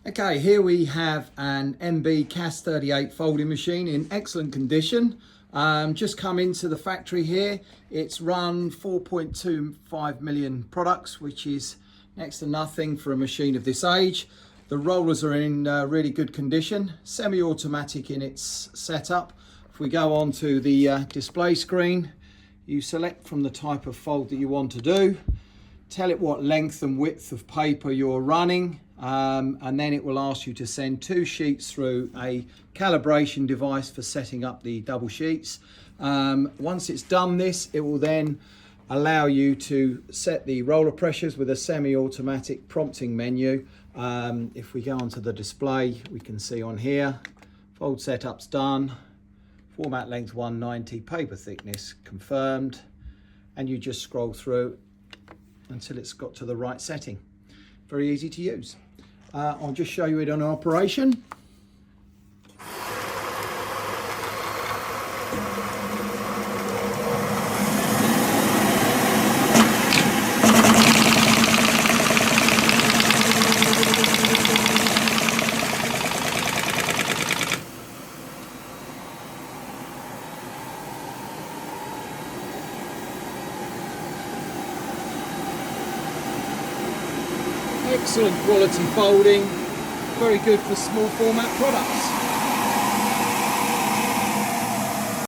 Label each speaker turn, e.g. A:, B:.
A: Okay, here we have an MB CAS 38 folding machine in excellent condition. Just come into the factory here. It's run 4.25 million products, which is next to nothing for a machine of this age. The rollers are in really good condition, semi-automatic in its setup. If we go on to the display screen, you select from the type of fold that you want to do, tell it what length and width of paper you're running, and then it will ask you to send 2 sheets through a calibration device for setting up the double sheets. Once it's done this, it will then allow you to set the roller pressures with a semi-automatic prompting menu. If we go onto the display, we can see on here, fold setup's done, format length 190, paper thickness confirmed, and you just scroll through until it's got to the right setting. Very easy to use. I'll just show you it on operation. Excellent quality folding, very good for small format products.